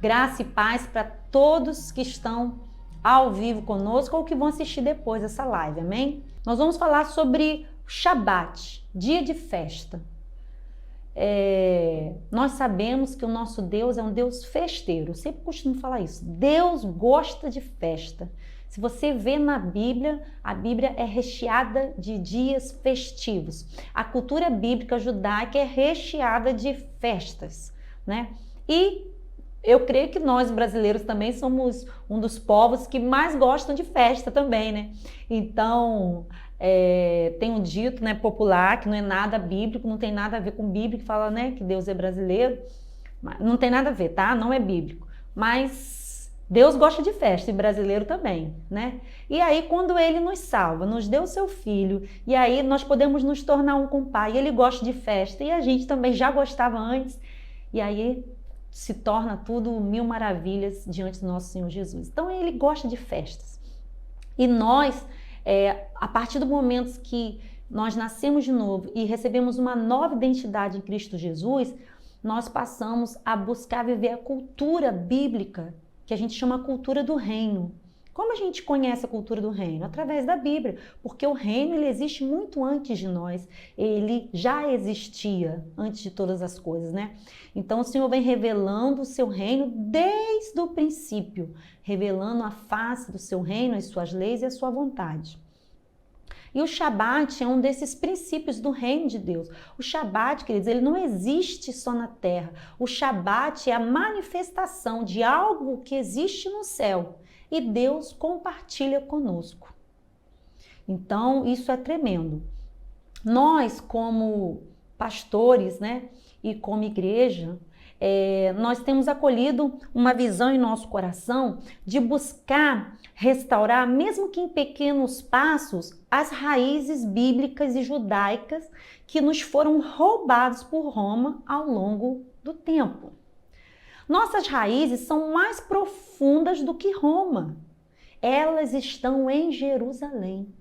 Graça e paz para todos que estão ao vivo conosco ou que vão assistir depois essa live, amém? Nós vamos falar sobre Shabat, dia de festa. Nós sabemos que o nosso Deus é um Deus festeiro, eu sempre costumo falar isso. Deus gosta de festa. Se você vê na Bíblia, a Bíblia é recheada de dias festivos. A cultura bíblica judaica é recheada de festas, né? E eu creio que nós brasileiros também somos um dos povos que mais gostam de festa também, né? Então, tem um dito, né, popular que não é nada bíblico, não tem nada a ver com Bíblia, que fala, né, que Deus é brasileiro. Não tem nada a ver, tá? Não é bíblico. Mas Deus gosta de festa e brasileiro também, né? E aí, quando Ele nos salva, nos deu o seu Filho, e aí nós podemos nos tornar um com o Pai, e Ele gosta de festa, e a gente também já gostava antes, e aí se torna tudo mil maravilhas diante do nosso Senhor Jesus. Então, Ele gosta de festas. E nós, a partir do momento que nós nascemos de novo e recebemos uma nova identidade em Cristo Jesus, nós passamos a buscar viver a cultura bíblica, que a gente chama a cultura do reino. Como a gente conhece a cultura do reino? Através da Bíblia, porque o reino ele existe muito antes de nós, ele já existia antes de todas as coisas, né? Então o Senhor vem revelando o seu reino desde o princípio, revelando a face do seu reino, as suas leis e a sua vontade. E o Shabat é um desses princípios do reino de Deus. O Shabat, queridos, ele não existe só na terra. O Shabat é a manifestação de algo que existe no céu e Deus compartilha conosco. Então, isso é tremendo. Nós, como pastores, né, e como igreja, nós temos acolhido uma visão em nosso coração de buscar restaurar, mesmo que em pequenos passos, as raízes bíblicas e judaicas que nos foram roubadas por Roma ao longo do tempo. Nossas raízes são mais profundas do que Roma. Elas estão em Jerusalém.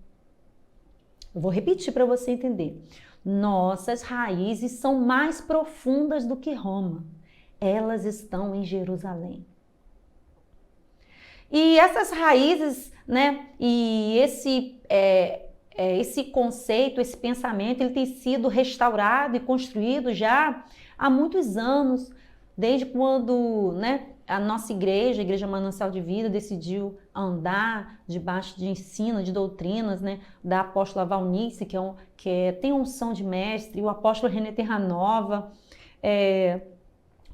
Eu vou repetir para você entender. Nossas raízes são mais profundas do que Roma. Elas estão em Jerusalém. E essas raízes, né, e esse conceito, esse pensamento, ele tem sido restaurado e construído já há muitos anos, desde quando, né, a nossa igreja, a Igreja Manancial de Vida, decidiu andar debaixo de ensino, de doutrinas, né, da apóstola Valnice, tem unção de mestre, e o apóstolo René Terranova,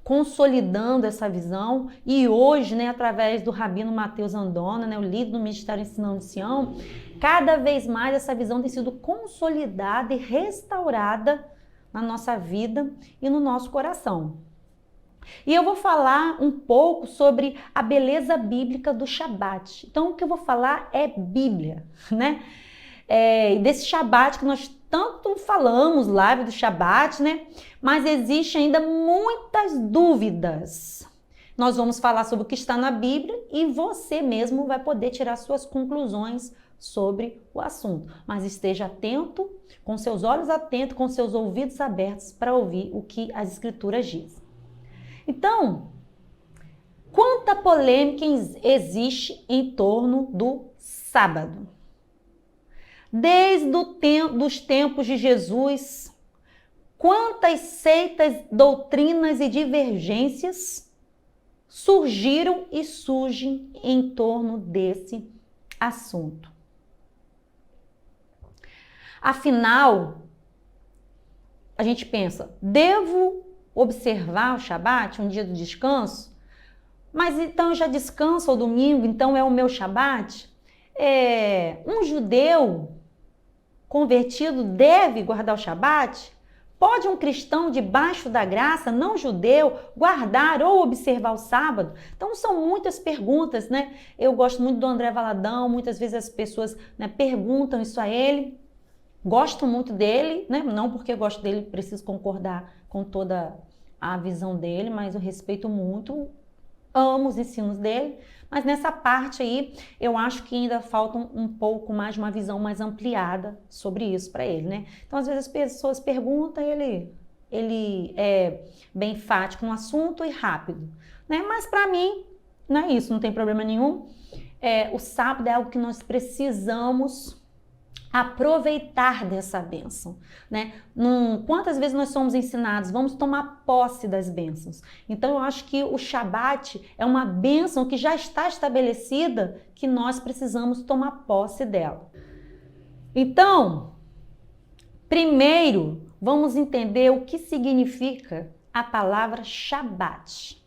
consolidando essa visão, e hoje, né, através do Rabino Mateus Andona, né, o líder do Ministério Ensinando Sião, cada vez mais essa visão tem sido consolidada e restaurada na nossa vida e no nosso coração. E eu vou falar um pouco sobre a beleza bíblica do Shabat. Então, o que eu vou falar é Bíblia, né? Desse Shabat que nós tanto falamos, live do Shabat, né? Mas existe ainda muitas dúvidas. Nós vamos falar sobre o que está na Bíblia e você mesmo vai poder tirar suas conclusões sobre o assunto. Mas esteja atento, com seus olhos atentos, com seus ouvidos abertos para ouvir o que as Escrituras dizem. Então, quanta polêmica existe em torno do sábado? Desde os tempos de Jesus, quantas seitas, doutrinas e divergências surgiram e surgem em torno desse assunto. Afinal, a gente pensa, devo observar o Shabat, um dia do descanso? Mas então eu já descanso ao domingo, então é o meu Shabat? Um judeu convertido deve guardar o Shabat? Pode um cristão debaixo da graça, não judeu, guardar ou observar o sábado? Então são muitas perguntas, né? Eu gosto muito do André Valadão, muitas vezes as pessoas, né, perguntam isso a ele. Gosto muito dele, né? Não porque eu gosto dele, preciso concordar com toda a visão dele, mas eu respeito muito, amo os ensinos dele, mas nessa parte aí eu acho que ainda falta um pouco mais de uma visão mais ampliada sobre isso para ele, né? Então às vezes as pessoas perguntam, ele é bem enfático no assunto e rápido. né? Mas para mim, não é isso, não tem problema nenhum. O sábado é algo que nós precisamos aproveitar dessa bênção, né? Quantas vezes nós somos ensinados, vamos tomar posse das bênçãos. Então eu acho que o Shabat é uma bênção que já está estabelecida, que nós precisamos tomar posse dela. Então, primeiro, vamos entender o que significa a palavra Shabat.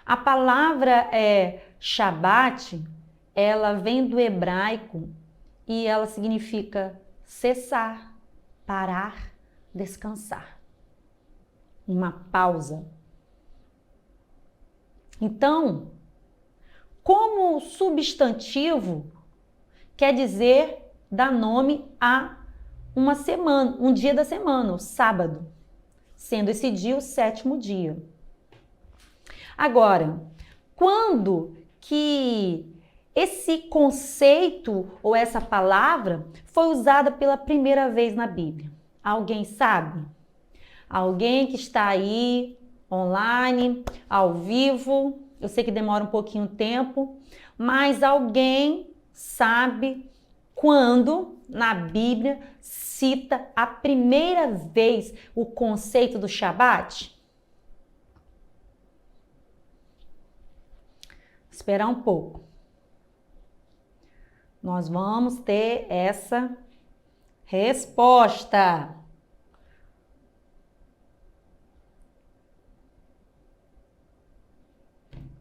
A palavra Shabat, ela vem do hebraico e ela significa cessar, parar, descansar. Uma pausa. Então, como substantivo, quer dizer dar nome a uma semana, um dia da semana, o sábado, sendo esse dia o 7º dia. Agora, quando que esse conceito ou essa palavra foi usada pela primeira vez na Bíblia? Alguém sabe? Alguém que está aí online, ao vivo? Eu sei que demora um pouquinho de tempo, mas alguém sabe quando na Bíblia cita a primeira vez o conceito do Shabat? Esperar um pouco. Nós vamos ter essa resposta.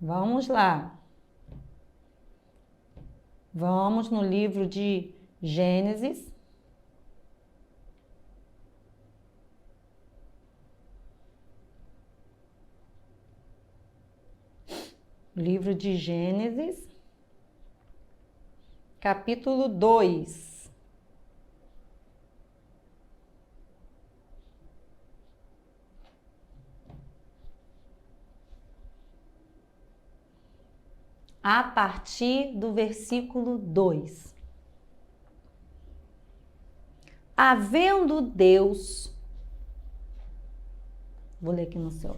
Vamos lá. Vamos no livro de Gênesis. Livro de Gênesis, capítulo 2. A partir do versículo 2. Havendo Deus, vou ler aqui no céu.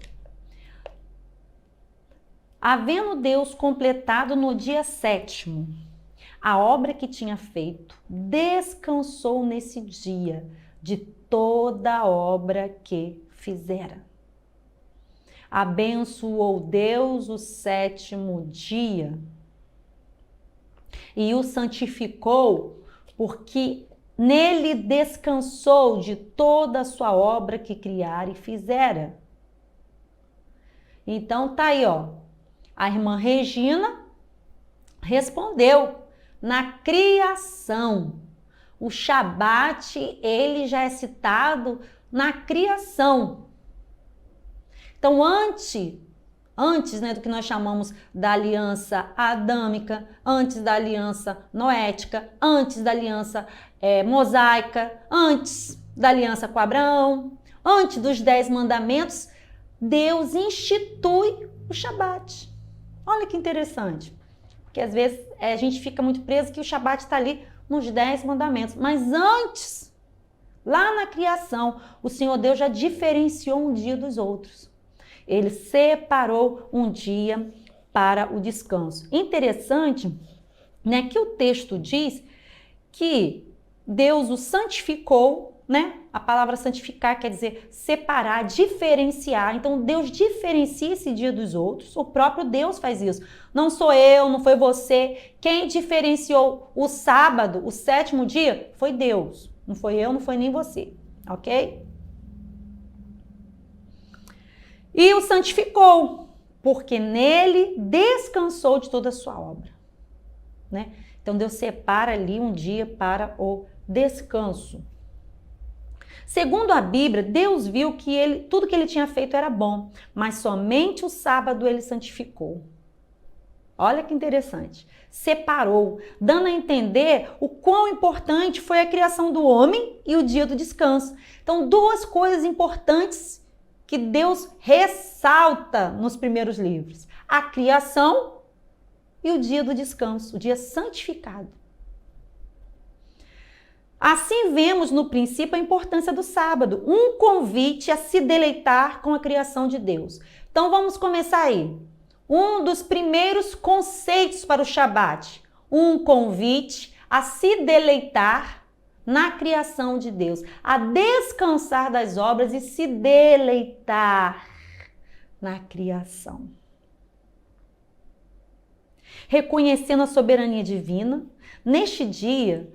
Havendo Deus completado no dia 7º a obra que tinha feito, descansou nesse dia de toda a obra que fizera. Abençoou Deus o 7º dia e o santificou, porque nele descansou de toda a sua obra que criara e fizera. Então tá aí, ó. A irmã Regina respondeu, na criação. O Shabat, ele já é citado na criação. Então, antes, né, do que nós chamamos da aliança adâmica, antes da aliança noética, antes da aliança mosaica, antes da aliança com Abraão, antes dos 10 mandamentos, Deus institui o Shabat. Olha que interessante, porque às vezes a gente fica muito preso que o Shabat está ali nos 10 mandamentos, mas antes, lá na criação, o Senhor Deus já diferenciou um dia dos outros. Ele separou um dia para o descanso. Interessante, né, que o texto diz que Deus o santificou, né? A palavra santificar quer dizer separar, diferenciar. Então, Deus diferencia esse dia dos outros. O próprio Deus faz isso. Não sou eu, não foi você. Quem diferenciou o sábado, o 7º dia, foi Deus. Não foi eu, não foi nem você. Ok? E o santificou, porque nele descansou de toda a sua obra, né? Então, Deus separa ali um dia para o descanso. Segundo a Bíblia, Deus viu que tudo que ele tinha feito era bom, mas somente o sábado ele santificou. Olha que interessante. Separou, dando a entender o quão importante foi a criação do homem e o dia do descanso. Então, duas coisas importantes que Deus ressalta nos primeiros livros: a criação e o dia do descanso, o dia santificado. Assim vemos no princípio a importância do sábado, um convite a se deleitar com a criação de Deus. Então vamos começar aí. Um dos primeiros conceitos para o Shabat, um convite a se deleitar na criação de Deus, a descansar das obras e se deleitar na criação. Reconhecendo a soberania divina, neste dia,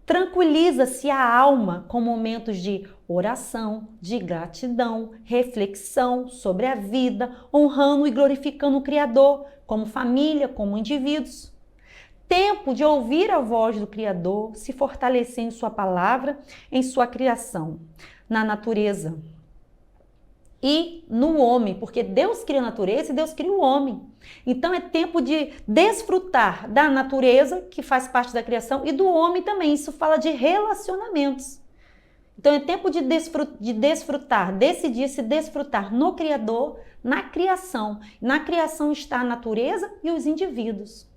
tranquiliza-se a alma com momentos de oração, de gratidão, reflexão sobre a vida, honrando e glorificando o Criador, como família, como indivíduos. Tempo de ouvir a voz do Criador, se fortalecer em sua palavra, em sua criação, na natureza e no homem, porque Deus cria a natureza e Deus cria o homem. Então é tempo de desfrutar da natureza, que faz parte da criação, e do homem também. Isso fala de relacionamentos. Então é tempo de desfrutar, decidir se desfrutar no Criador, na criação. Na criação está a natureza e os indivíduos.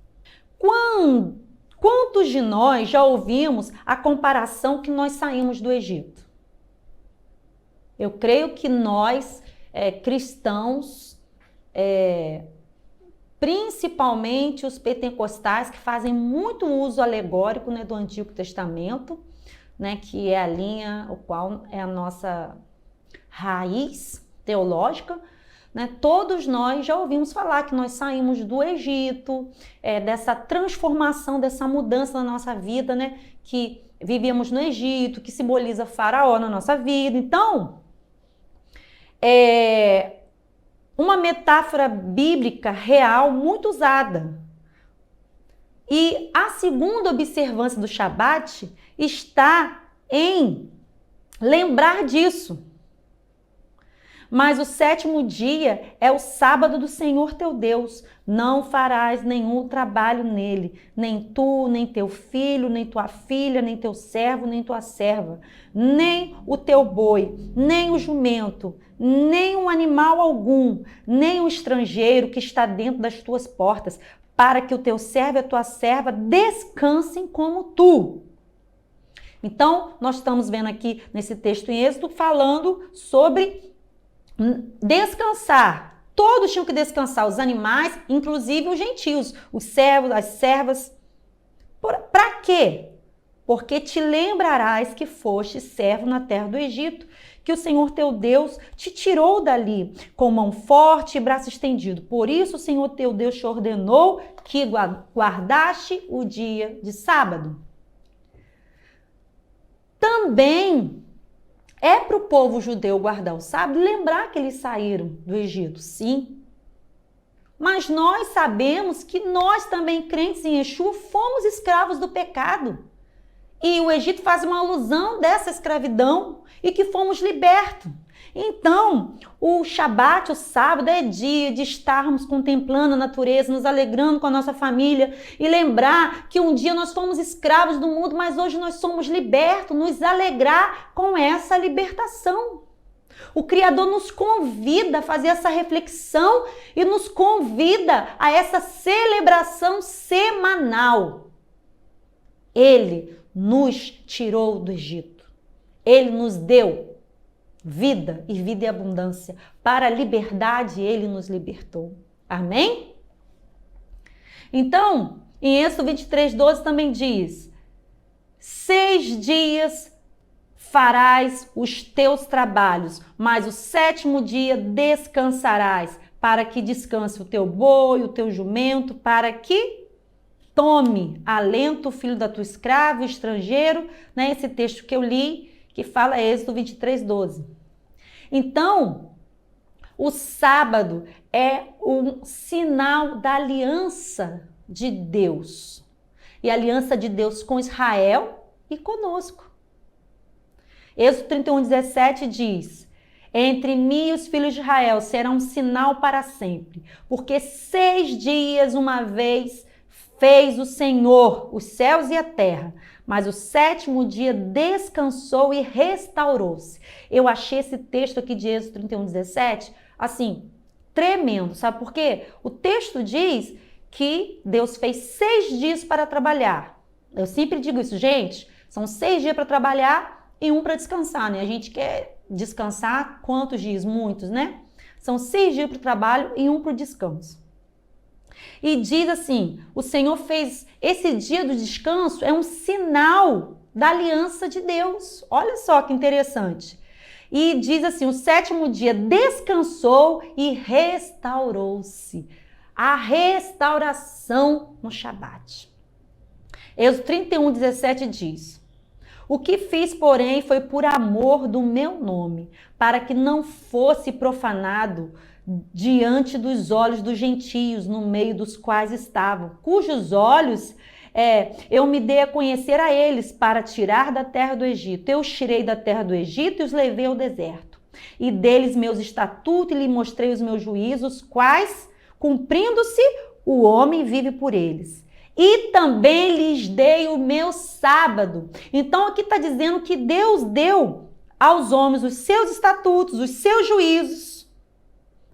Quantos de nós já ouvimos a comparação que nós saímos do Egito? Eu creio que nós, cristãos, principalmente os pentecostais, que fazem muito uso alegórico, né, do Antigo Testamento, né, que é a linha, o qual é a nossa raiz teológica, né, todos nós já ouvimos falar que nós saímos do Egito, dessa transformação, dessa mudança na nossa vida, né, que vivíamos no Egito, que simboliza Faraó na nossa vida. Então, uma metáfora bíblica real muito usada. E a segunda observância do Shabat está em lembrar disso. Mas o sétimo dia é o sábado do Senhor teu Deus. Não farás nenhum trabalho nele, nem tu, nem teu filho, nem tua filha, nem teu servo, nem tua serva, nem o teu boi, nem o jumento, nem um animal algum, nem um estrangeiro que está dentro das tuas portas, para que o teu servo e a tua serva descansem como tu. Então, nós estamos vendo aqui nesse texto em Êxodo falando sobre descansar. Todos tinham que descansar, os animais, inclusive os gentios, os servos, as servas. Para quê? Porque te lembrarás que foste servo na terra do Egito, que o Senhor teu Deus te tirou dali com mão forte e braço estendido. Por isso o Senhor teu Deus te ordenou que guardaste o dia de sábado. Também é para o povo judeu guardar o sábado, lembrar que eles saíram do Egito, sim. Mas nós sabemos que nós também, crentes em Yeshua, fomos escravos do pecado. E o Egito faz uma alusão dessa escravidão e que fomos libertos. Então, o Shabat, o sábado, é dia de estarmos contemplando a natureza, nos alegrando com a nossa família e lembrar que um dia nós fomos escravos do mundo, mas hoje nós somos libertos, nos alegrar com essa libertação. O Criador nos convida a fazer essa reflexão e nos convida a essa celebração semanal. Ele nos tirou do Egito. Ele nos deu vida e vida e abundância. Para a liberdade, ele nos libertou. Amém? Então, em Êxodo 23:12 também diz: 6 dias farás os teus trabalhos, mas o 7º dia descansarás, para que descanse o teu boi, o teu jumento, para que tome alento o filho da tua escrava, o estrangeiro, né? Esse texto que eu li, que fala Êxodo 23:12. Então, o sábado é um sinal da aliança de Deus. E a aliança de Deus com Israel e conosco. Êxodo 31:17 diz: entre mim e os filhos de Israel será um sinal para sempre, porque 6 dias uma vez fez o Senhor os céus e a terra, mas o 7º dia descansou e restaurou-se. Eu achei esse texto aqui de Êxodo 31:17, assim, tremendo, sabe por quê? O texto diz que Deus fez 6 dias para trabalhar, Eu sempre digo isso, gente, são 6 dias para trabalhar e 1 para descansar, né? A gente quer descansar quantos dias? Muitos, né? São 6 dias para o trabalho e 1 para o descanso. E diz assim, o Senhor fez esse dia do descanso, é um sinal da aliança de Deus. Olha só que interessante. E diz assim, o 7º dia descansou e restaurou-se. A restauração no Shabat. Êxodo 31:17 diz: o que fiz, porém, foi por amor do meu nome, para que não fosse profanado diante dos olhos dos gentios, no meio dos quais estavam, cujos olhos eu me dei a conhecer a eles, para tirar da terra do Egito. Eu os tirei da terra do Egito e os levei ao deserto. E deles meus estatutos e lhe mostrei os meus juízos, quais, cumprindo-se, o homem vive por eles. E também lhes dei o meu sábado. Então aqui está dizendo que Deus deu aos homens os seus estatutos, os seus juízos,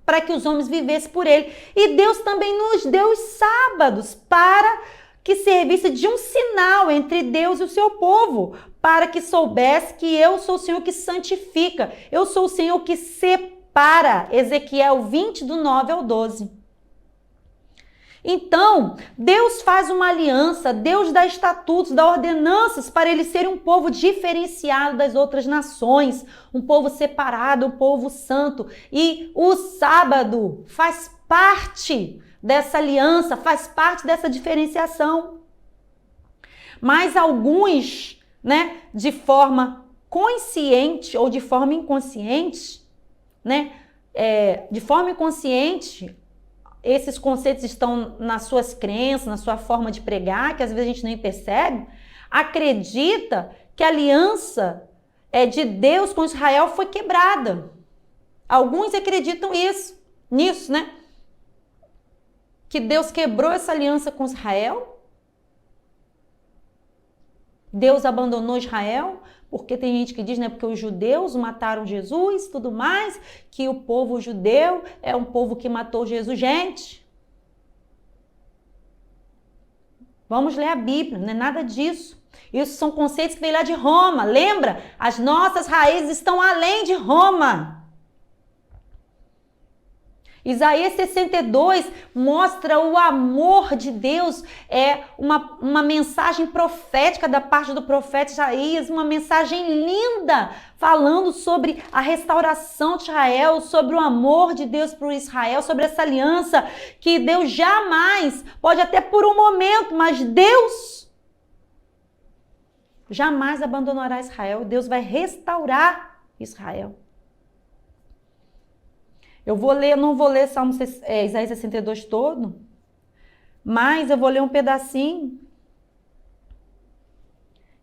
para que os homens vivessem por ele. E Deus também nos deu os sábados para que servisse de um sinal entre Deus e o seu povo, para que soubesse que eu sou o Senhor que santifica, eu sou o Senhor que separa. Ezequiel 20, do 9 ao 12. Então, Deus faz uma aliança, Deus dá estatutos, dá ordenanças para eles serem um povo diferenciado das outras nações, um povo separado, um povo santo. E o sábado faz parte dessa aliança, faz parte dessa diferenciação. Mas alguns, né, de forma consciente ou de forma inconsciente, né, de forma inconsciente, esses conceitos estão nas suas crenças, na sua forma de pregar, que às vezes a gente nem percebe, acredita que a aliança de Deus com Israel foi quebrada. Alguns acreditam nisso, né? Que Deus quebrou essa aliança com Israel. Deus abandonou Israel, porque tem gente que diz, né, porque os judeus mataram Jesus, tudo mais, que o povo judeu é um povo que matou Jesus. Gente, vamos ler a Bíblia, não é nada disso. Isso são conceitos que vêm lá de Roma. Lembra? As nossas raízes estão além de Roma. Isaías 62 mostra o amor de Deus, uma mensagem profética da parte do profeta Isaías, uma mensagem linda, falando sobre a restauração de Israel, sobre o amor de Deus por Israel, sobre essa aliança que Deus jamais, pode até por um momento, mas Deus jamais abandonará Israel. Deus vai restaurar Israel. Eu não vou ler Isaías 62 todo, mas eu vou ler um pedacinho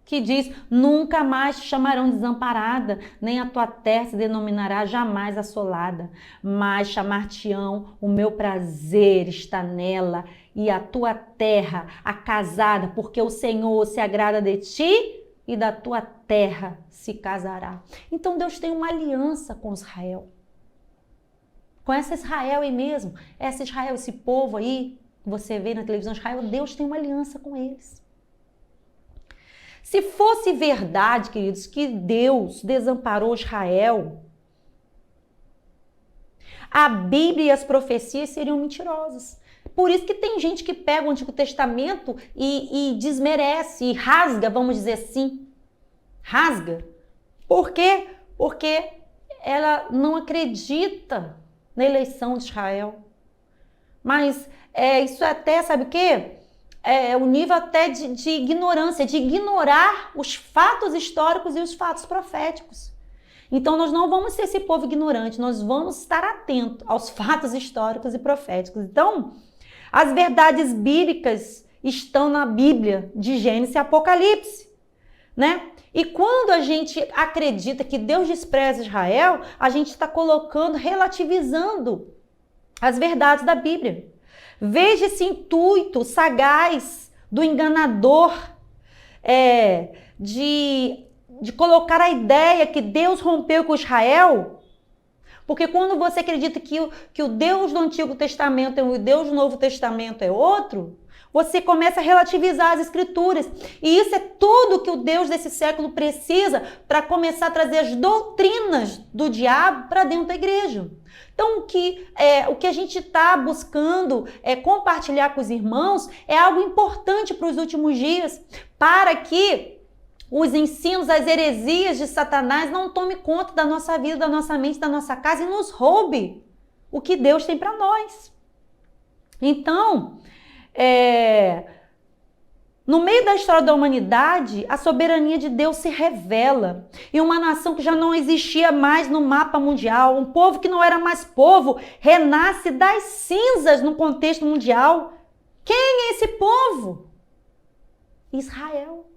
que diz: nunca mais te chamarão desamparada, nem a tua terra se denominará jamais assolada, mas chamar-te-ão, o meu prazer está nela, e a tua terra acasada, porque o Senhor se agrada de ti e da tua terra se casará. Então Deus tem uma aliança com Israel. Com essa Israel aí mesmo, essa Israel, esse povo aí, que você vê na televisão, Israel, Deus tem uma aliança com eles. Se fosse verdade, queridos, que Deus desamparou Israel, a Bíblia e as profecias seriam mentirosas. Por isso que tem gente que pega o Antigo Testamento e desmerece, e rasga, vamos dizer assim. Rasga. Por quê? Porque ela não acredita na eleição de Israel. Mas isso até, sabe o quê? É o nível até de ignorância, de ignorar os fatos históricos e os fatos proféticos. Então nós não vamos ser esse povo ignorante, nós vamos estar atentos aos fatos históricos e proféticos. Então, as verdades bíblicas estão na Bíblia, de Gênesis e Apocalipse, né? E quando a gente acredita que Deus despreza Israel, a gente está colocando, relativizando as verdades da Bíblia. Veja esse intuito sagaz do enganador de colocar a ideia que Deus rompeu com Israel, porque quando você acredita que o Deus do Antigo Testamento e o Deus do Novo Testamento é outro, Você começa a relativizar as escrituras. E isso é tudo que o Deus desse século precisa para começar a trazer as doutrinas do diabo para dentro da igreja. Então, o que a gente está buscando compartilhar com os irmãos é algo importante para os últimos dias, para que os ensinos, as heresias de Satanás não tomem conta da nossa vida, da nossa mente, da nossa casa e nos roube o que Deus tem para nós. Então, no meio da história da humanidade, a soberania de Deus se revela. E uma nação que já não existia mais no mapa mundial, um povo que não era mais povo, renasce das cinzas no contexto mundial. Quem é esse povo? Israel.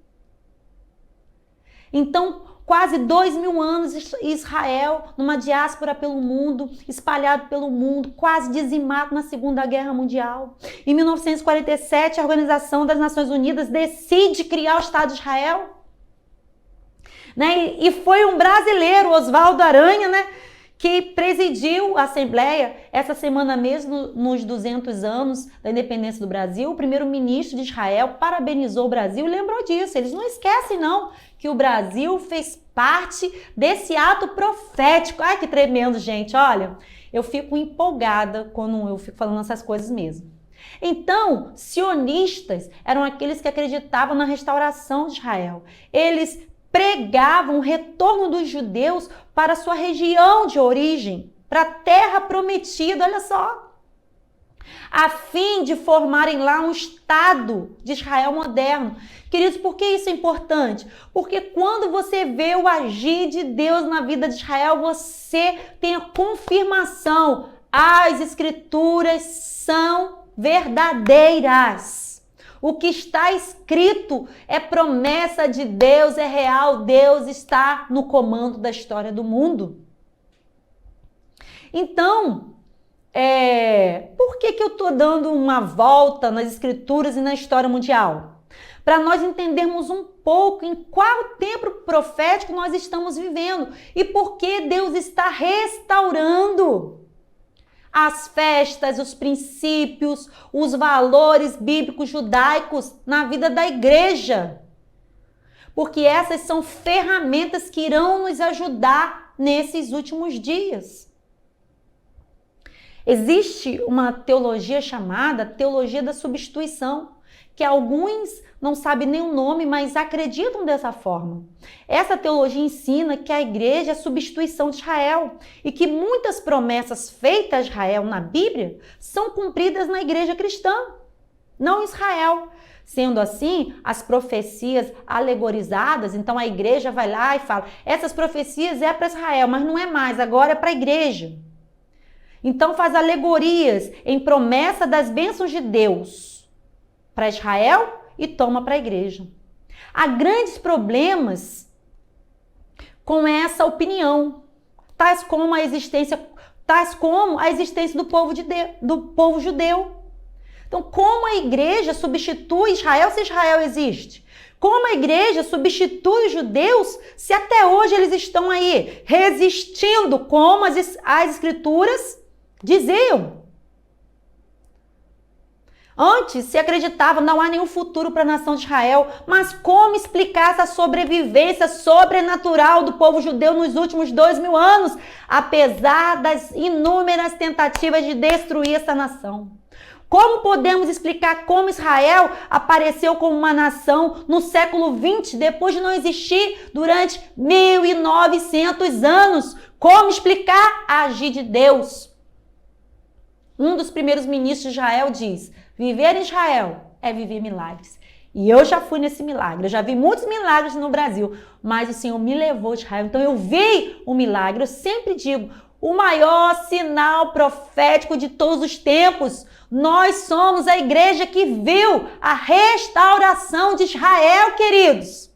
Então, quase 2000 anos, Israel, numa diáspora pelo mundo, espalhado pelo mundo, quase dizimado na Segunda Guerra Mundial. Em 1947, a Organização das Nações Unidas decide criar o Estado de Israel. Né? E foi um brasileiro, Oswaldo Aranha, né, que presidiu a Assembleia essa semana mesmo, nos 200 anos da independência do Brasil. O primeiro-ministro de Israel parabenizou o Brasil e lembrou disso. Eles não esquecem, não, que o Brasil fez parte desse ato profético. Ai, que tremendo, gente. Olha, eu fico empolgada quando eu fico falando essas coisas mesmo. Então, sionistas eram aqueles que acreditavam na restauração de Israel. Eles pregavam o retorno dos judeus para a sua região de origem, para a terra prometida, olha só, a fim de formarem lá um Estado de Israel moderno. Queridos, por que isso é importante? Porque quando você vê o agir de Deus na vida de Israel, você tem a confirmação, as escrituras são verdadeiras. O que está escrito é promessa de Deus, é real. Deus está no comando da história do mundo. Então, por que eu estou dando uma volta nas escrituras e na história mundial? Para nós entendermos um pouco em qual tempo profético nós estamos vivendo e por que Deus está restaurando as festas, os princípios, os valores bíblicos judaicos na vida da igreja. Porque essas são ferramentas que irão nos ajudar nesses últimos dias. Existe uma teologia chamada teologia da substituição, que alguns não sabem nem o nome, mas acreditam dessa forma. Essa teologia ensina que a igreja é a substituição de Israel e que muitas promessas feitas a Israel na Bíblia são cumpridas na igreja cristã, não em Israel. Sendo assim, as profecias alegorizadas, então a igreja vai lá e fala, essas profecias é para Israel, mas não é mais, agora é para a igreja. Então faz alegorias em promessa das bênçãos de Deus para Israel e toma para a igreja. Há grandes problemas com essa opinião, tais como a existência do povo judeu. Então, como a igreja substitui Israel se Israel existe? Como a igreja substitui os judeus se até hoje eles estão aí resistindo, como as escrituras diziam? Antes se acreditava não há nenhum futuro para a nação de Israel, mas como explicar essa sobrevivência sobrenatural do povo judeu nos últimos 2000 anos, apesar das inúmeras tentativas de destruir essa nação? Como podemos explicar como Israel apareceu como uma nação no século XX, depois de não existir durante 1900 anos? Como explicar a agir de Deus? Um dos primeiros ministros de Israel diz: viver em Israel é viver milagres. E eu já fui nesse milagre, eu já vi muitos milagres no Brasil, mas o Senhor me levou de Israel, então eu vi o milagre. Eu sempre digo, o maior sinal profético de todos os tempos. Nós somos a igreja que viu a restauração de Israel, queridos.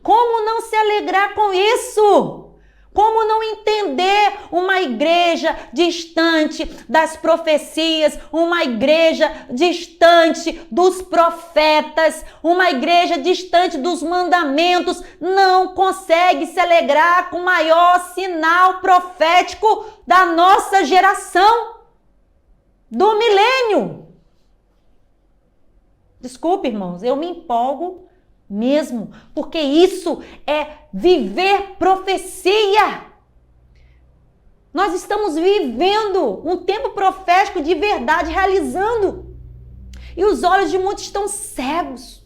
Como não se alegrar com isso? Como não entender uma igreja distante das profecias, uma igreja distante dos profetas, uma igreja distante dos mandamentos, não consegue se alegrar com o maior sinal profético da nossa geração, do milênio? Desculpe, irmãos, eu me empolgo mesmo, porque isso é viver profecia. Nós estamos vivendo um tempo profético de verdade, realizando. E os olhos de muitos estão cegos.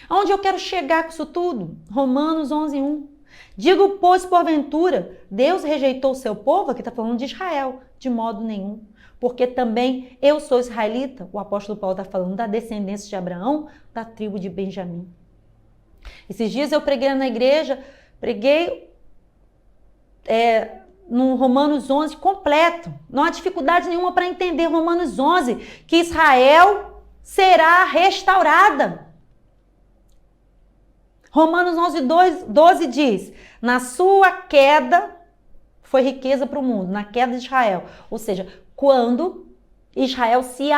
Aonde eu quero chegar com isso tudo? Romanos 11:1. Digo, pois, porventura, Deus rejeitou o seu povo, aqui está falando de Israel, de modo nenhum. Porque também eu sou israelita, o apóstolo Paulo está falando da descendência de Abraão, da tribo de Benjamim. Esses dias eu preguei na igreja, no Romanos 11 completo. Não há dificuldade nenhuma para entender Romanos 11, que Israel será restaurada. Romanos 11:12 diz, na sua queda foi riqueza para o mundo, na queda de Israel. Ou seja, quando Israel se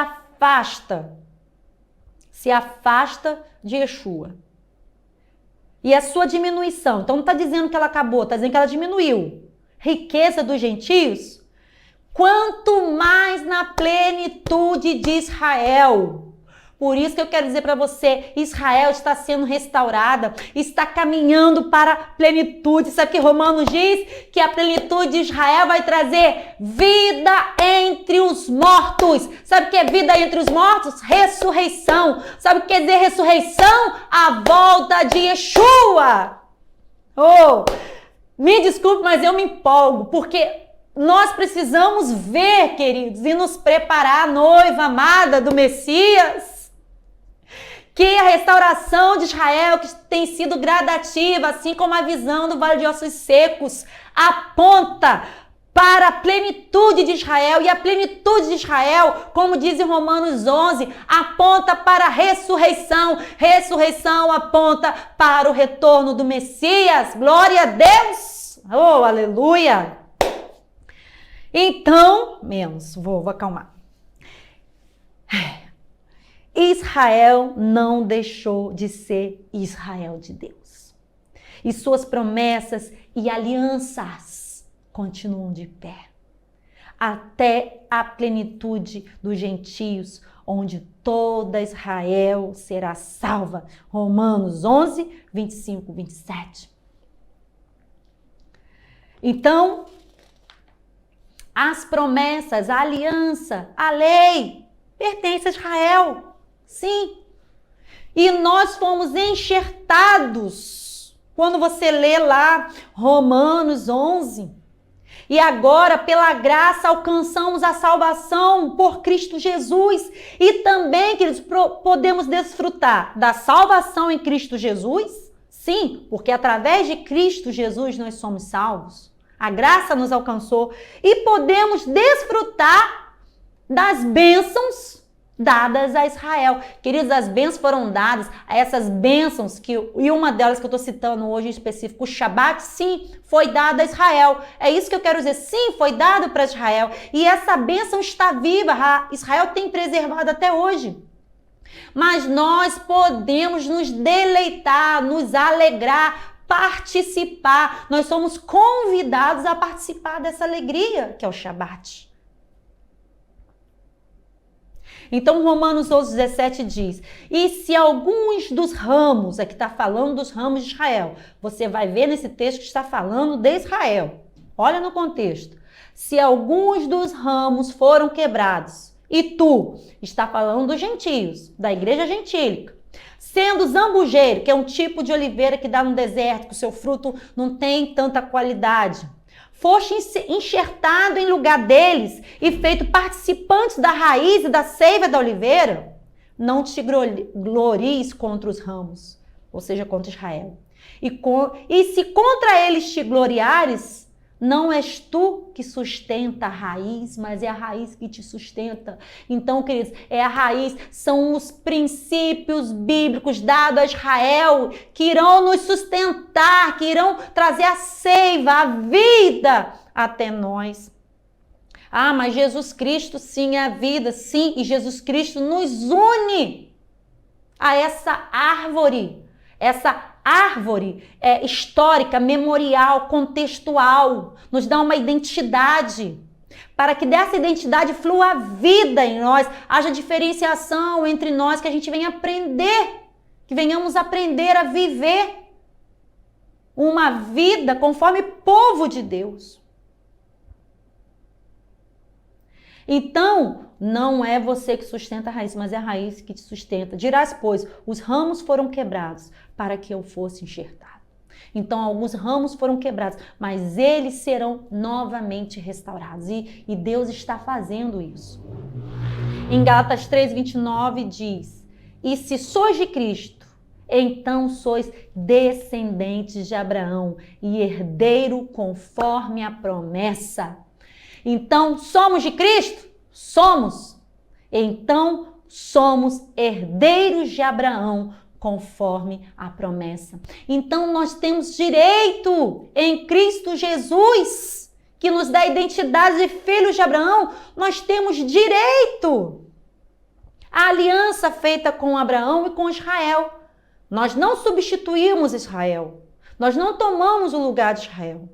afasta de Yeshua. E a sua diminuição, então não está dizendo que ela acabou, está dizendo que ela diminuiu. Riqueza dos gentios, quanto mais na plenitude de Israel. Por isso que eu quero dizer para você, Israel está sendo restaurada, está caminhando para a plenitude. Sabe que Romanos diz? Que a plenitude de Israel vai trazer vida entre os mortos. Sabe o que é vida entre os mortos? Ressurreição. Sabe o que quer dizer ressurreição? A volta de Yeshua. Oh, me desculpe, mas eu me empolgo, porque nós precisamos ver, queridos, e nos preparar a noiva amada do Messias. Que a restauração de Israel, que tem sido gradativa, assim como a visão do Vale de Ossos Secos, aponta para a plenitude de Israel. E a plenitude de Israel, como diz em Romanos 11, aponta para a ressurreição. Ressurreição aponta para o retorno do Messias. Glória a Deus! Oh, aleluia! Então, vou acalmar. Israel não deixou de ser Israel de Deus. E suas promessas e alianças continuam de pé. Até a plenitude dos gentios, onde toda Israel será salva. Romanos 11, 25, 27. Então, as promessas, a aliança, a lei, pertence a Israel. Sim. E nós fomos enxertados. Quando você lê lá Romanos 11. E agora, pela graça, alcançamos a salvação por Cristo Jesus. E também, queridos, podemos desfrutar da salvação em Cristo Jesus. Sim, porque através de Cristo Jesus nós somos salvos. A graça nos alcançou. E podemos desfrutar das bênçãos dadas a Israel. Queridos, as bênçãos foram dadas a essas bênçãos, e uma delas que eu estou citando hoje em específico, o Shabat, sim, foi dada a Israel. É isso que eu quero dizer, sim, foi dado para Israel. E essa bênção está viva, Israel tem preservado até hoje. Mas nós podemos nos deleitar, nos alegrar, participar. Nós somos convidados a participar dessa alegria, que é o Shabat. Então, Romanos 11, 17 diz, e se alguns dos ramos, aqui está falando dos ramos de Israel, você vai ver nesse texto que está falando de Israel. Olha no contexto. Se alguns dos ramos foram quebrados, e tu, está falando dos gentios, da igreja gentílica, sendo zambujeiro, que é um tipo de oliveira que dá no deserto, que o seu fruto não tem tanta qualidade, foste enxertado em lugar deles e feito participantes da raiz e da seiva da oliveira, não te glories contra os ramos, ou seja, contra Israel. E se contra eles te gloriares, não és tu que sustenta a raiz, mas é a raiz que te sustenta. Então, queridos, é a raiz, são os princípios bíblicos dados a Israel que irão nos sustentar, que irão trazer a seiva, a vida até nós. Ah, mas Jesus Cristo sim é a vida, sim, e Jesus Cristo nos une a essa árvore histórica, memorial, contextual, nos dá uma identidade. para que dessa identidade flua a vida em nós, haja diferenciação entre nós, que a gente venha aprender, que venhamos aprender a viver uma vida conforme povo de Deus. Então, não é você que sustenta a raiz, mas é a raiz que te sustenta. Dirás, pois, os ramos foram quebrados para que eu fosse enxertado. Então, alguns ramos foram quebrados, mas eles serão novamente restaurados. E Deus está fazendo isso. Em Gálatas 3:29 diz, e se sois de Cristo, então sois descendentes de Abraão e herdeiro conforme a promessa. Então, somos de Cristo? Somos. Então, somos herdeiros de Abraão conforme a promessa. Então, nós temos direito em Cristo Jesus, que nos dá a identidade de filhos de Abraão. Nós temos direito à aliança feita com Abraão e com Israel. Nós não substituímos Israel. Nós não tomamos o lugar de Israel.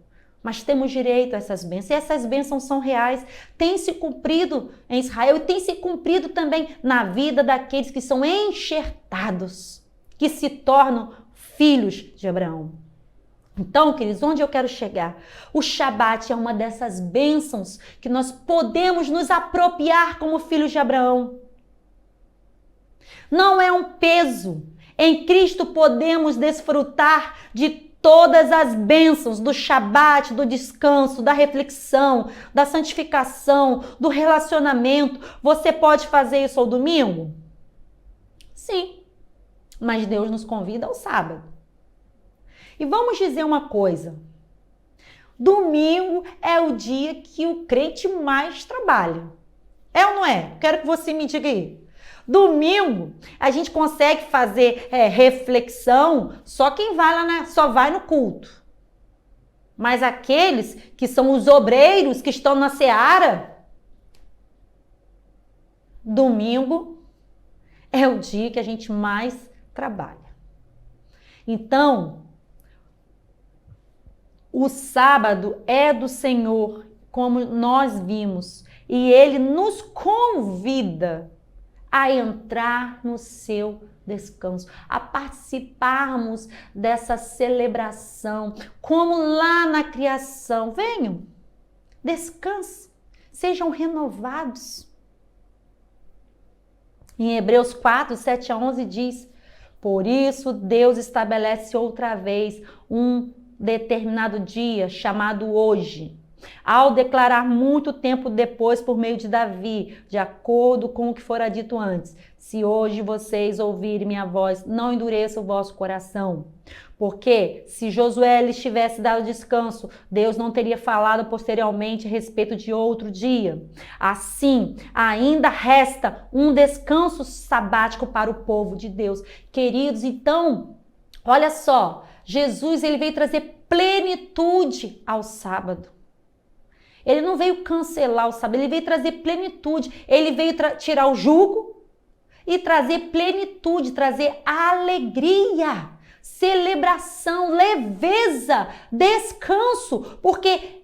Mas temos direito a essas bênçãos. E essas bênçãos são reais. Tem se cumprido em Israel e tem se cumprido também na vida daqueles que são enxertados, que se tornam filhos de Abraão. Então, queridos, onde eu quero chegar? O Shabat é uma dessas bênçãos que nós podemos nos apropriar como filhos de Abraão. Não é um peso. Em Cristo podemos desfrutar de todas as bênçãos do Shabat, do descanso, da reflexão, da santificação, do relacionamento. Você pode fazer isso ao domingo? Sim, mas Deus nos convida ao sábado. E vamos dizer uma coisa, domingo é o dia que o crente mais trabalha. É ou não é? Quero que você me diga aí. Domingo, a gente consegue fazer reflexão, só quem vai lá só vai no culto. Mas aqueles que são os obreiros que estão na seara, domingo é o dia que a gente mais trabalha. Então, o sábado é do Senhor, como nós vimos, e Ele nos convida a entrar no seu descanso, a participarmos dessa celebração, como lá na criação. Venham, descansem, sejam renovados. Em Hebreus 4, 7 a 11 diz, por isso Deus estabelece outra vez um determinado dia chamado hoje, ao declarar muito tempo depois por meio de Davi, de acordo com o que fora dito antes, se hoje vocês ouvirem minha voz, não endureça o vosso coração. Porque se Josué lhes tivesse dado descanso, Deus não teria falado posteriormente a respeito de outro dia. Assim, ainda resta um descanso sabático para o povo de Deus. Queridos, então, olha só, Jesus ele veio trazer plenitude ao sábado. Ele não veio cancelar o sábado, ele veio trazer plenitude. Ele veio tirar o jugo e trazer plenitude, trazer alegria, celebração, leveza, descanso. Porque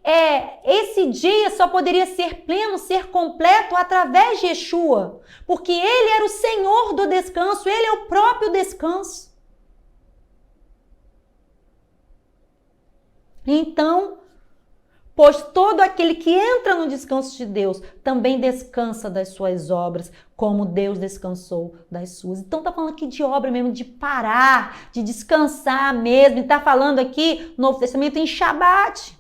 esse dia só poderia ser pleno, ser completo através de Yeshua. Porque ele era o Senhor do descanso, ele é o próprio descanso. Então, pois todo aquele que entra no descanso de Deus também descansa das suas obras, como Deus descansou das suas. Então está falando aqui de obra mesmo, de parar, de descansar mesmo. Está falando aqui no Novo Testamento em Shabat.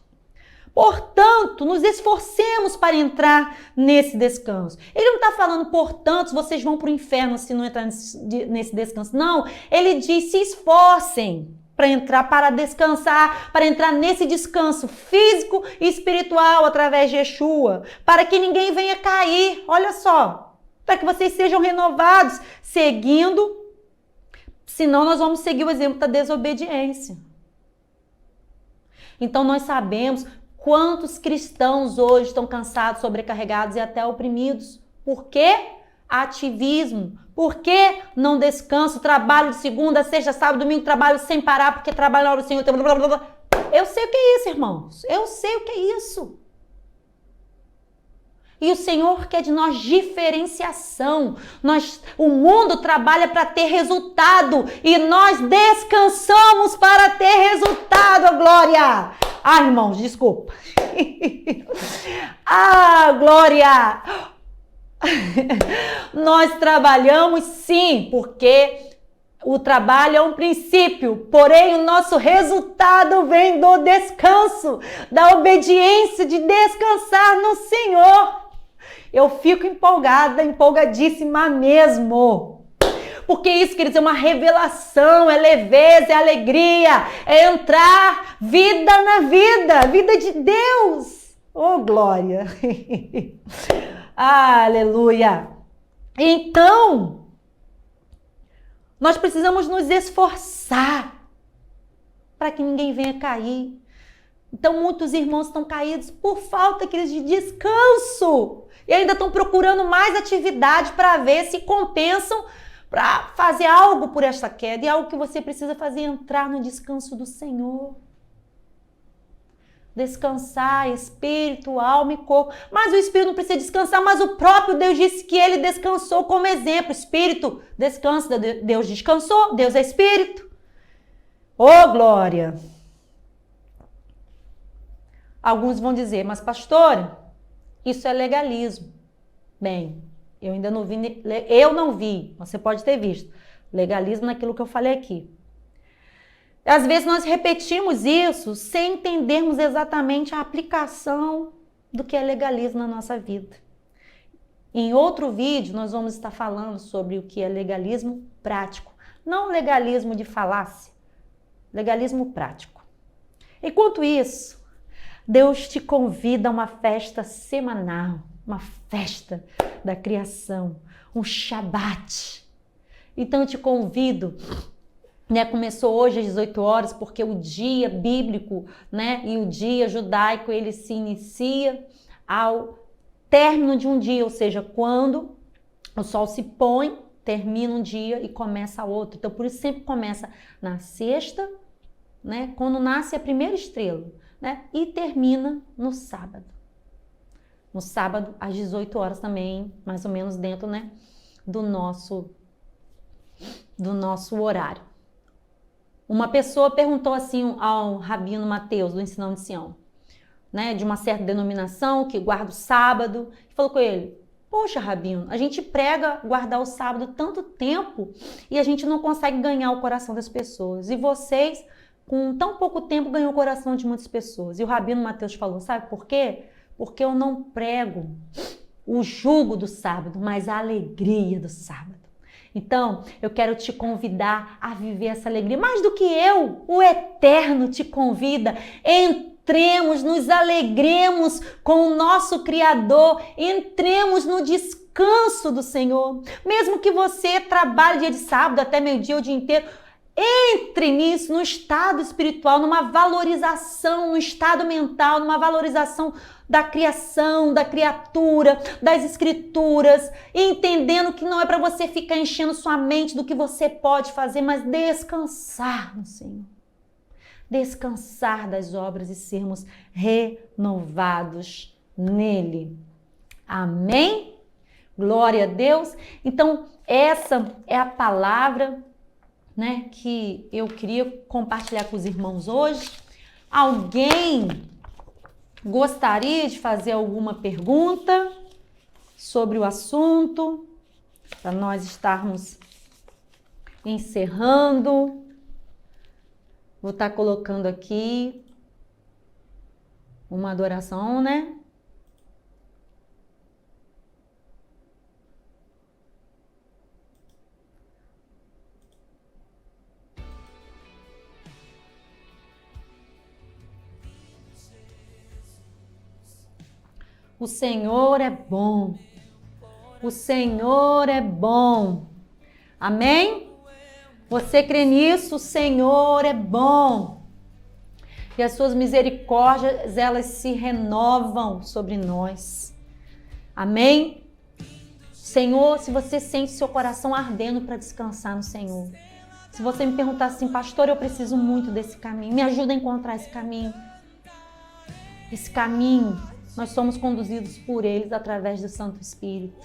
Portanto, nos esforcemos para entrar nesse descanso. Ele não está falando, portanto, vocês vão para o inferno se não entrar nesse descanso. Não, ele diz, se esforcem para entrar, para descansar, para entrar nesse descanso físico e espiritual através de Yeshua, para que ninguém venha cair, olha só, para que vocês sejam renovados, seguindo, senão nós vamos seguir o exemplo da desobediência. Então nós sabemos quantos cristãos hoje estão cansados, sobrecarregados e até oprimidos. Por quê? Ativismo. Por que não descanso? Trabalho de segunda, sexta, sábado, domingo, trabalho sem parar, porque trabalho na hora do Senhor. Blá, blá, blá. Eu sei o que é isso, irmãos. Eu sei o que é isso. E o Senhor quer de nós diferenciação. O mundo trabalha para ter resultado e nós descansamos para ter resultado, glória! Ah, irmãos, desculpa. Ah, glória! Nós trabalhamos sim, porque o trabalho é um princípio, porém o nosso resultado vem do descanso, da obediência, de descansar no Senhor. Eu fico empolgada, empolgadíssima mesmo. Porque isso, quer dizer, é uma revelação, é leveza, é alegria, é entrar vida na vida de Deus. Oh, glória! Aleluia! Então, nós precisamos nos esforçar para que ninguém venha cair. Então, muitos irmãos estão caídos por falta, queridos, de descanso. E ainda estão procurando mais atividade para ver se compensam para fazer algo por esta queda. E algo que você precisa fazer é entrar no descanso do Senhor. Descansar, espírito, alma e corpo. Mas o espírito não precisa descansar, mas o próprio Deus disse que ele descansou como exemplo. Espírito descansa, Deus descansou, Deus é espírito. Oh, glória! Alguns vão dizer, mas pastora, isso é legalismo. Bem, eu ainda não vi, você pode ter visto, legalismo naquilo que eu falei aqui. Às vezes nós repetimos isso sem entendermos exatamente a aplicação do que é legalismo na nossa vida. Em outro vídeo nós vamos estar falando sobre o que é legalismo prático, não legalismo de falácia, legalismo prático. Enquanto isso, Deus te convida a uma festa semanal, uma festa da criação, um Shabat. Então eu te convido, começou hoje às 18 horas, porque o dia bíblico, e o dia judaico, ele se inicia ao término de um dia, ou seja, quando o sol se põe, termina um dia e começa outro. Então por isso sempre começa na sexta, quando nasce a primeira estrela, e termina no sábado. No sábado, às 18 horas também, mais ou menos dentro, do nosso horário. Uma pessoa perguntou assim ao Rabino Mateus, do Ensinão de Sião, de uma certa denominação, que guarda o sábado, e falou com ele, poxa, Rabino, a gente prega guardar o sábado tanto tempo e a gente não consegue ganhar o coração das pessoas. E vocês, com tão pouco tempo, ganham o coração de muitas pessoas. E o Rabino Mateus falou, sabe por quê? Porque eu não prego o jugo do sábado, mas a alegria do sábado. Então, eu quero te convidar a viver essa alegria. Mais do que eu, o Eterno te convida. Entremos, nos alegremos com o nosso Criador. Entremos no descanso do Senhor. Mesmo que você trabalhe dia de sábado até meio-dia, o dia inteiro, entre nisso, no estado espiritual, numa valorização, no estado mental, numa valorização da criação, da criatura, das escrituras, entendendo que não é para você ficar enchendo sua mente do que você pode fazer, mas descansar no Senhor. Descansar das obras e sermos renovados nele. Amém? Glória a Deus. Então, essa é a palavra que eu queria compartilhar com os irmãos hoje. Alguém gostaria de fazer alguma pergunta sobre o assunto, para nós estarmos encerrando? Vou estar colocando aqui uma adoração, O Senhor é bom. O Senhor é bom. Amém? Você crê nisso? O Senhor é bom. E as suas misericórdias, elas se renovam sobre nós. Amém? Senhor, se você sente seu coração ardendo para descansar no Senhor. Se você me perguntar assim, pastor, eu preciso muito desse caminho. Me ajuda a encontrar esse caminho. Esse caminho nós somos conduzidos por eles através do Santo Espírito.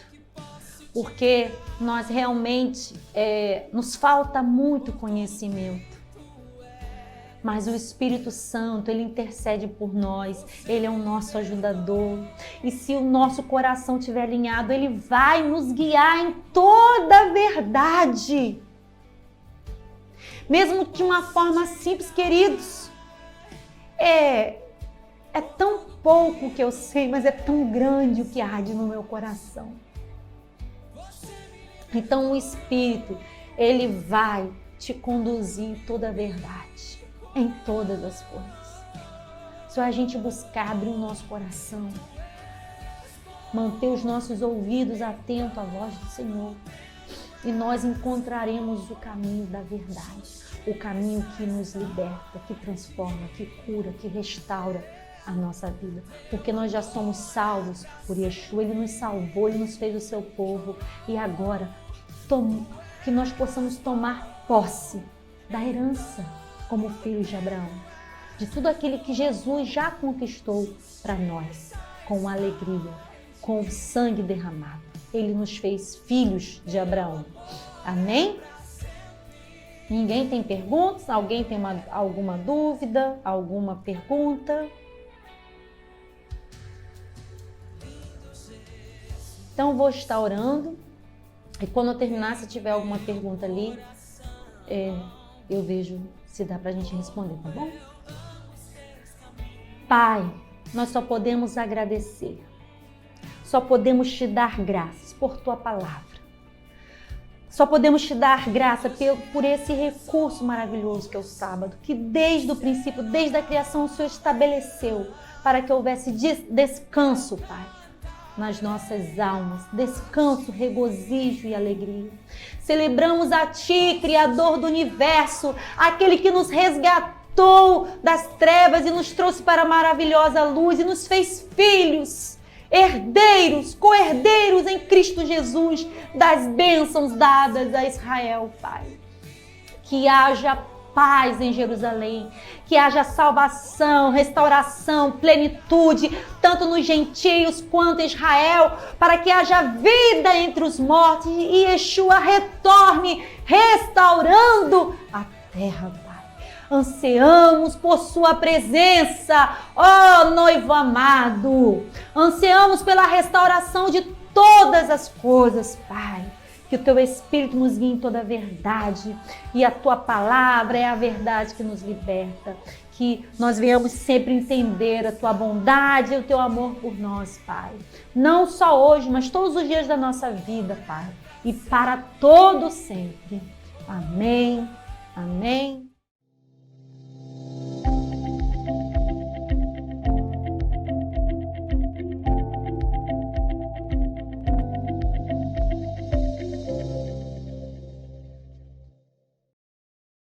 Porque nós realmente, nos falta muito conhecimento. Mas o Espírito Santo, ele intercede por nós, ele é o nosso ajudador. E se o nosso coração estiver alinhado, ele vai nos guiar em toda a verdade. Mesmo de uma forma simples, queridos. É tão pouco que eu sei, mas é tão grande o que arde no meu coração. Então o Espírito, ele vai te conduzir em toda a verdade, em todas as coisas. Só a gente buscar abrir o nosso coração, manter os nossos ouvidos atentos à voz do Senhor, e nós encontraremos o caminho da verdade, o caminho que nos liberta, que transforma, que cura, que restaura a nossa vida, porque nós já somos salvos por Yeshua, ele nos salvou, ele nos fez o seu povo, e agora que nós possamos tomar posse da herança como filhos de Abraão, de tudo aquilo que Jesus já conquistou para nós, com alegria, com o sangue derramado. Ele nos fez filhos de Abraão. Amém? Ninguém tem perguntas? Alguém tem alguma dúvida? Alguma pergunta? Então, vou estar orando. E quando eu terminar, se tiver alguma pergunta ali, eu vejo se dá para a gente responder, tá bom? Pai, nós só podemos agradecer. Só podemos te dar graças por tua palavra. Só podemos te dar graça por esse recurso maravilhoso que é o sábado, que desde o princípio, desde a criação, o Senhor estabeleceu para que houvesse descanso, Pai, nas nossas almas, descanso, regozijo e alegria. Celebramos a Ti, Criador do Universo, aquele que nos resgatou das trevas e nos trouxe para a maravilhosa luz e nos fez filhos, herdeiros, co-herdeiros em Cristo Jesus das bênçãos dadas a Israel, Pai. Que haja paz em Jerusalém, que haja salvação, restauração, plenitude, tanto nos gentios quanto em Israel, para que haja vida entre os mortos e Yeshua retorne restaurando a terra, Pai. Ansiamos por sua presença, ó noivo amado. Ansiamos pela restauração de todas as coisas, Pai. Que o teu Espírito nos guie em toda a verdade. E a tua palavra é a verdade que nos liberta. Que nós venhamos sempre entender a tua bondade e o teu amor por nós, Pai. Não só hoje, mas todos os dias da nossa vida, Pai. E para todo sempre. Amém. Amém.